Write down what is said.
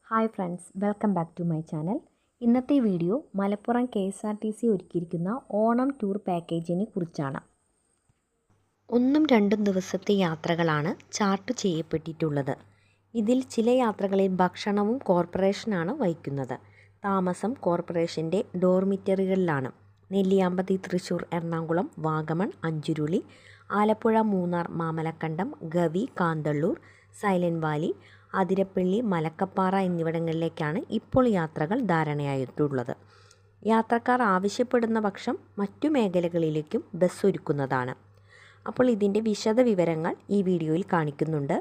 Hi friends, welcome back to my channel. ഇന്നത്തെ video Malappuram KSRTC ഒരുക്കിയിരിക്കുന്ന Onam tour പാക്കേജിനെ കുറിച്ചാണ്. 1-2 ദിവസത്തെ യാത്രകളാണ് ചാർട്ട് ചെയ്യപ്പെട്ടിട്ടുള്ളത്. ഇതിൽ ചില യാത്രകളിൽ ഭക്ഷണവും കോർപ്പറേഷനാണ് വഹിക്കുന്നത്. താമസം കോർപ്പറേഷൻ്റെ ഡോർമിറ്ററികളിലാണ്. നെല്ലിയാമ്പതി, തൃശ്ശൂർ, എറണാകുളം, വാഗമൺ, അഞ്ചുരുളി, ആലപ്പുഴ, മൂന്നാർ, മാമലക്കണ്ടം, ഗവി, കാന്തള്ളൂർ, സൈലന്റ് വാലി, അതിരപ്പള്ളി, മലക്കപ്പാറ എന്നിവിടങ്ങളിലേക്കാണ് ഇപ്പോൾ യാത്രകൾ ധാരണയായിട്ടുള്ളത്. യാത്രക്കാർ ആവശ്യപ്പെടുന്ന പക്ഷം മറ്റു മേഖലകളിലേക്കും ബസ് ഒരുക്കുന്നതാണ്. അപ്പോൾ ഇതിൻ്റെ വിശദ വിവരങ്ങൾ ഈ വീഡിയോയിൽ കാണിക്കുന്നുണ്ട്.